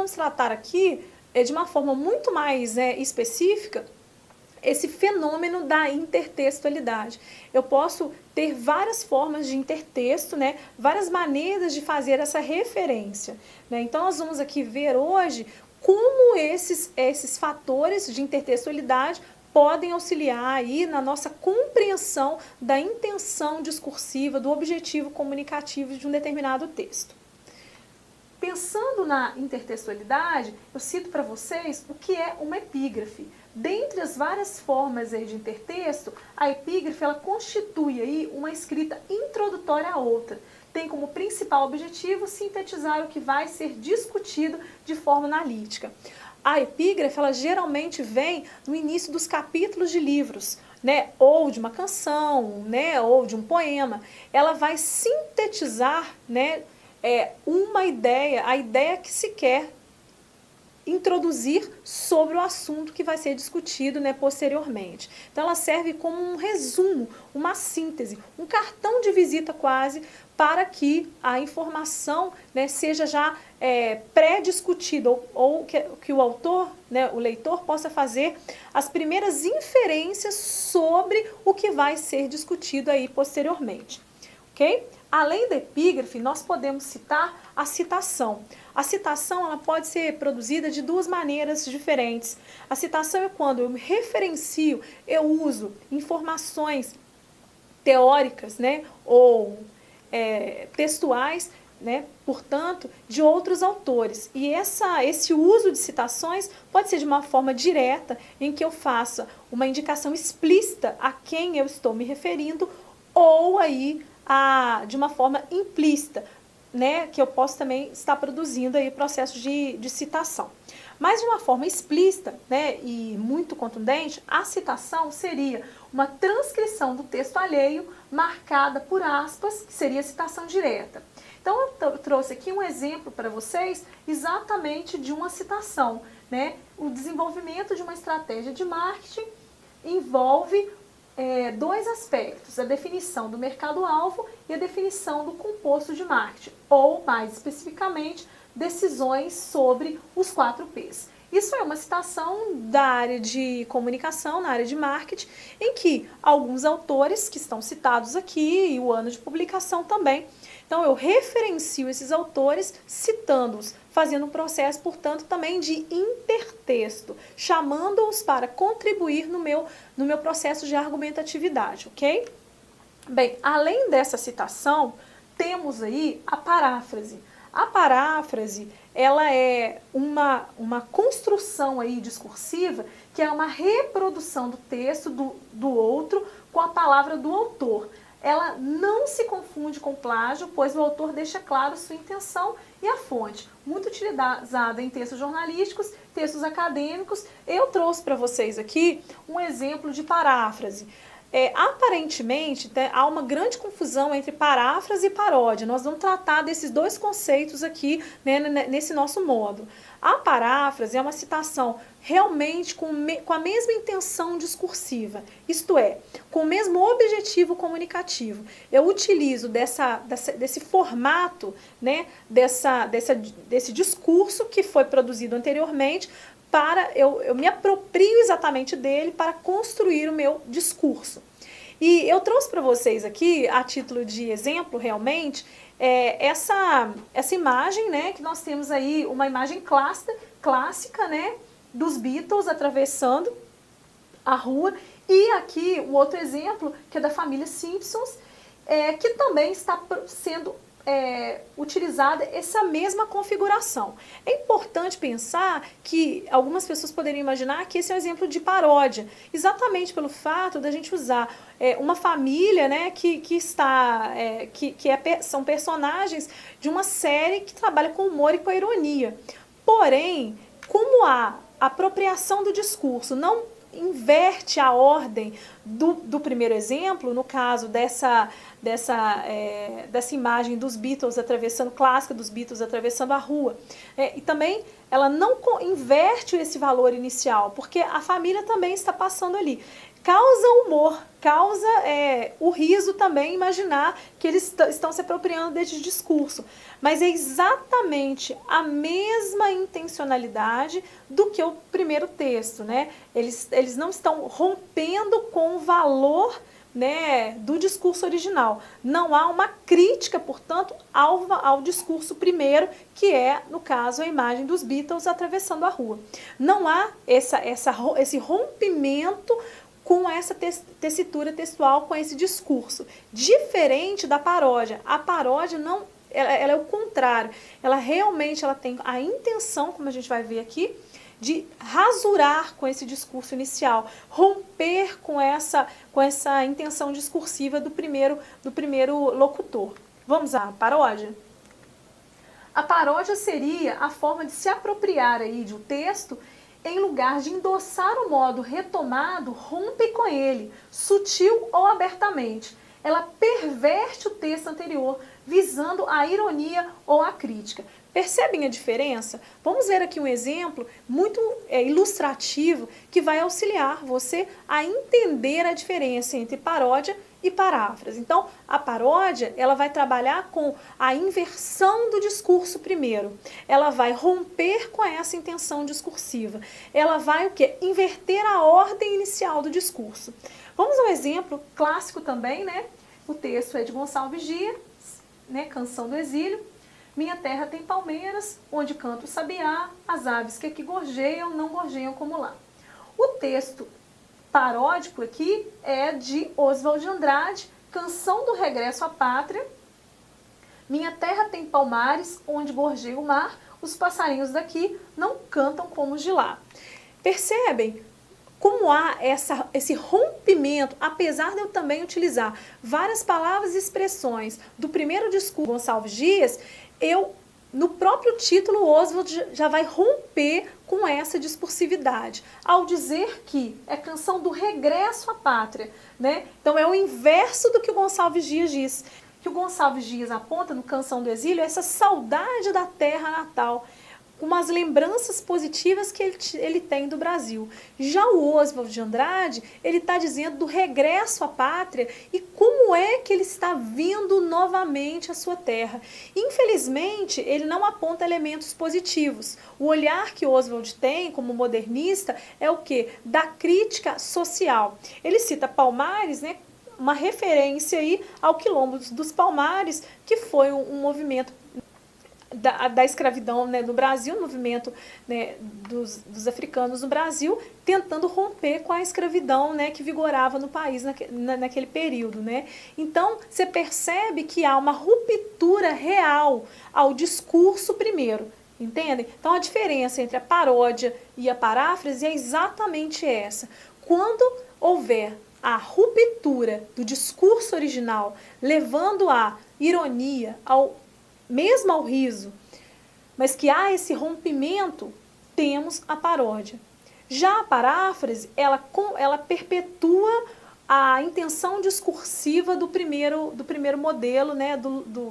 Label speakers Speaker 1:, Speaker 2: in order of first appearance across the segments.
Speaker 1: vamos tratar aqui, de uma forma muito mais específica, esse fenômeno da intertextualidade. Eu posso ter várias formas de intertexto, né, várias maneiras de fazer essa referência, né? Então, nós vamos aqui ver hoje como esses fatores de intertextualidade podem auxiliar aí na nossa compreensão da intenção discursiva, do objetivo comunicativo de um determinado texto. Pensando na intertextualidade, eu cito para vocês o que é uma epígrafe. Dentre as várias formas aí de intertexto, a epígrafe ela constitui aí uma escrita introdutória à outra. Tem como principal objetivo sintetizar o que vai ser discutido de forma analítica. A epígrafe ela geralmente vem no início dos capítulos de livros, né, ou de uma canção, né, ou de um poema. Ela vai sintetizar, né, uma ideia, a ideia que se quer introduzir sobre o assunto que vai ser discutido, né, posteriormente. Então ela serve como um resumo, uma síntese, um cartão de visita quase, para que a informação, né, seja já pré-discutida, ou que o autor, né, o leitor, possa fazer as primeiras inferências sobre o que vai ser discutido aí posteriormente. Ok? Além da epígrafe, nós podemos citar a citação. A citação ela pode ser produzida de duas maneiras diferentes. A citação é quando eu me referencio, eu uso informações teóricas, né, ou textuais, né, portanto, de outros autores. E esse uso de citações pode ser de uma forma direta, em que eu faça uma indicação explícita a quem eu estou me referindo, ou aí de uma forma implícita, né, que eu posso também estar produzindo aí processos de citação. Mas de uma forma explícita, né, e muito contundente, a citação seria uma transcrição do texto alheio marcada por aspas, que seria a citação direta. Então eu trouxe aqui um exemplo para vocês exatamente de uma citação, né? O desenvolvimento de uma estratégia de marketing envolve dois aspectos, a definição do mercado-alvo e a definição do composto de marketing, ou, mais especificamente, decisões sobre os 4Ps. Isso é uma citação da área de comunicação, na área de marketing, em que alguns autores que estão citados aqui, e o ano de publicação também, então eu referencio esses autores citando-os, fazendo um processo, portanto, também de intertexto, chamando-os para contribuir no meu processo de argumentatividade, ok? Bem, além dessa citação, temos aí a paráfrase. A paráfrase, ela é uma construção aí discursiva, que é uma reprodução do texto do outro com a palavra do autor. Ela não se confunde com plágio, pois o autor deixa claro sua intenção e a fonte. Muito utilizada em textos jornalísticos, textos acadêmicos. Eu trouxe para vocês aqui um exemplo de paráfrase. Aparentemente, há uma grande confusão entre paráfrase e paródia. Nós vamos tratar desses dois conceitos aqui, né, nesse nosso módulo. A paráfrase é uma citação realmente com a mesma intenção discursiva, isto é, com o mesmo objetivo comunicativo. Eu utilizo desse formato, né, desse discurso que foi produzido anteriormente, eu me aproprio exatamente dele para construir o meu discurso. E eu trouxe para vocês aqui, a título de exemplo realmente, essa imagem, né, que nós temos aí, uma imagem clássica, né, dos Beatles atravessando a rua, e aqui o outro exemplo, que é da família Simpsons, que também está sendo utilizada essa mesma configuração. É importante pensar que algumas pessoas poderiam imaginar que esse é um exemplo de paródia, exatamente pelo fato da gente usar uma família, né, são personagens de uma série que trabalha com humor e com a ironia. Porém, como a apropriação do discurso não inverte a ordem do primeiro exemplo, no caso dessa imagem dos Beatles atravessando, clássica dos Beatles atravessando a rua, e também ela não inverte esse valor inicial, porque a família também está passando ali. causa humor, causa o riso também, imaginar que eles estão se apropriando desse discurso. Mas é exatamente a mesma intencionalidade do que o primeiro texto, né? Eles não estão rompendo com o valor, né, do discurso original. Não há uma crítica, portanto, ao discurso primeiro, que é, no caso, a imagem dos Beatles atravessando a rua. Não há esse rompimento com essa tessitura textual, com esse discurso. Diferente da paródia. A paródia não, ela é o contrário. Ela realmente tem a intenção, como a gente vai ver aqui, de rasurar com esse discurso inicial, romper com essa intenção discursiva do primeiro locutor. Vamos à paródia? A paródia seria a forma de se apropriar aí de um texto, em lugar de endossar o modo retomado, rompe com ele, sutil ou abertamente. Ela perverte o texto anterior, visando a ironia ou a crítica. Percebem a diferença? Vamos ver aqui um exemplo muito ilustrativo que vai auxiliar você a entender a diferença entre paródia e paráfrase. Então, a paródia, ela vai trabalhar com a inversão do discurso primeiro. Ela vai romper com essa intenção discursiva. Ela vai o quê? Inverter a ordem inicial do discurso. Vamos a um exemplo clássico também, né? O texto é de Gonçalves Dias, né? Canção do Exílio. Minha terra tem palmeiras, onde canta o sabiá, as aves que aqui gorjeiam, não gorjeiam como lá. O texto paródico aqui é de Oswald de Andrade, Canção do Regresso à Pátria. Minha terra tem palmares, onde gorjeia o mar, os passarinhos daqui não cantam como os de lá. Percebem como há esse rompimento, apesar de eu também utilizar várias palavras e expressões do primeiro discurso de Gonçalves Dias, no próprio título, Oswald já vai romper com essa discursividade, ao dizer que é canção do regresso à pátria, né? Então é o inverso do que o Gonçalves Dias diz. Que o Gonçalves Dias aponta no Canção do Exílio essa saudade da terra natal, com umas lembranças positivas que ele tem do Brasil. Já o Oswald de Andrade, ele está dizendo do regresso à pátria e como é que ele está vindo novamente à sua terra. Infelizmente, ele não aponta elementos positivos. O olhar que Oswald tem como modernista é o quê? Da crítica social. Ele cita Palmares, né? Uma referência aí ao Quilombo dos Palmares, que foi um movimento da escravidão, né, no Brasil, o movimento, né, dos africanos no Brasil, tentando romper com a escravidão, né, que vigorava no país naquele período, né? Então, você percebe que há uma ruptura real ao discurso primeiro, entendem? Então, a diferença entre a paródia e a paráfrase é exatamente essa. Quando houver a ruptura do discurso original, levando à ironia, mesmo ao riso, mas que há esse rompimento, temos a paródia. Já a paráfrase, ela perpetua a intenção discursiva do primeiro modelo, né,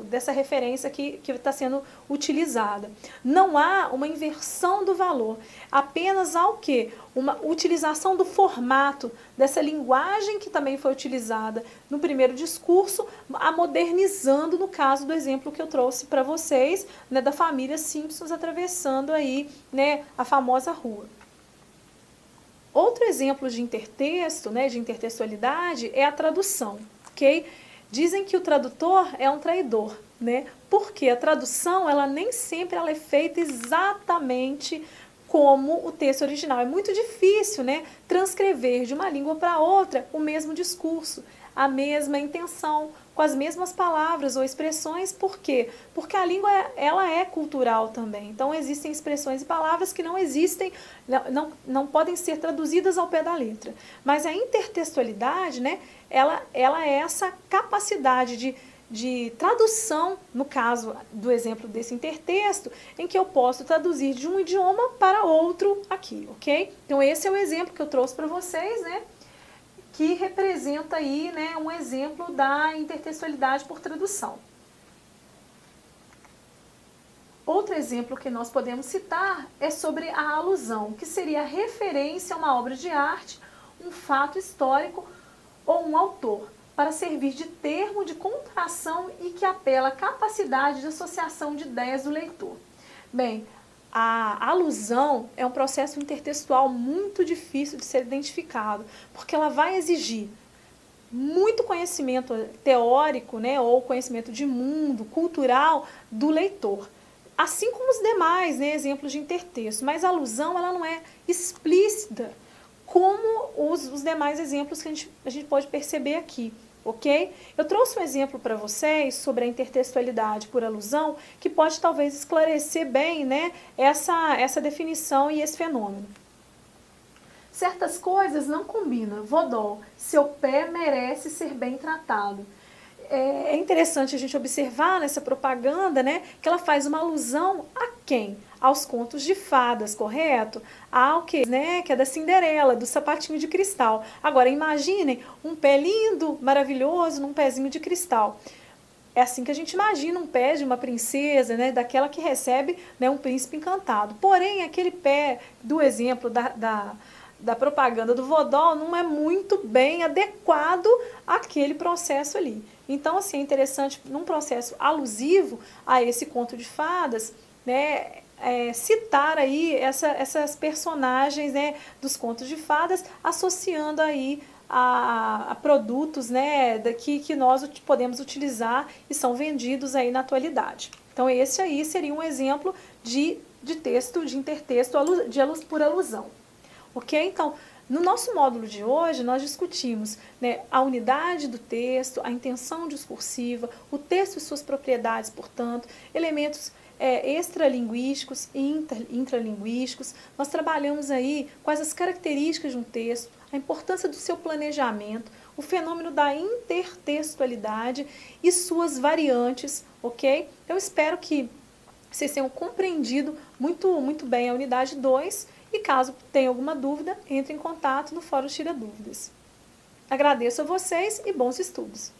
Speaker 1: dessa referência que está sendo utilizada. Não há uma inversão do valor, apenas há o quê? Uma utilização do formato, dessa linguagem que também foi utilizada no primeiro discurso, a modernizando, no caso do exemplo que eu trouxe para vocês, né, da família Simpsons atravessando aí, né, a famosa rua. Outro exemplo de intertexto, né, de intertextualidade, é a tradução, ok? Dizem que o tradutor é um traidor, né? Porque a tradução, ela nem sempre ela é feita exatamente como o texto original. É muito difícil, né, transcrever de uma língua para outra o mesmo discurso, a mesma intenção, com as mesmas palavras ou expressões. Por quê? Porque a língua ela é cultural também. Então existem expressões e palavras que não existem, não podem ser traduzidas ao pé da letra. Mas a intertextualidade, né, ela é essa capacidade de tradução, no caso do exemplo desse intertexto, em que eu posso traduzir de um idioma para outro aqui, ok? Então esse é o exemplo que eu trouxe para vocês, né, que representa aí, né, um exemplo da intertextualidade por tradução. Outro exemplo que nós podemos citar é sobre a alusão, que seria a referência a uma obra de arte um fato histórico ou um autor, para servir de termo de comparação e que apela à capacidade de associação de ideias do leitor. Bem, a alusão é um processo intertextual muito difícil de ser identificado, porque ela vai exigir muito conhecimento teórico, né, ou conhecimento de mundo, cultural do leitor. Assim como os demais, né, exemplos de intertexto. Mas a alusão ela não é explícita como os demais exemplos que a gente pode perceber aqui. Ok? Eu trouxe um exemplo para vocês sobre a intertextualidade por alusão que pode talvez esclarecer bem, né, essa definição e esse fenômeno. Certas coisas não combinam. Vodol, seu pé merece ser bem tratado. É interessante a gente observar nessa propaganda, né, que ela faz uma alusão a quem? Aos contos de fadas, correto? Ao que, né, que é da Cinderela, do sapatinho de cristal. Agora, imaginem um pé lindo, maravilhoso, num pezinho de cristal. É assim que a gente imagina um pé de uma princesa, né, daquela que recebe, né, um príncipe encantado. Porém, aquele pé do exemplo da propaganda do Vodol não é muito bem adequado àquele processo ali. Então, assim, é interessante, num processo alusivo a esse conto de fadas, né, citar aí essas personagens, né, dos contos de fadas, associando aí a produtos, né, que nós podemos utilizar e são vendidos aí na atualidade. Então, esse aí seria um exemplo de texto, de intertexto por alusão. Ok? Então, no nosso módulo de hoje, nós discutimos, né, a unidade do texto, a intenção discursiva, o texto e suas propriedades, portanto, elementos extralinguísticos e intralinguísticos. Nós trabalhamos aí quais as características de um texto, a importância do seu planejamento, o fenômeno da intertextualidade e suas variantes, ok? Eu espero que vocês tenham compreendido muito bem a unidade 2 e caso tenha alguma dúvida, entre em contato no Fórum Tira Dúvidas. Agradeço a vocês e bons estudos!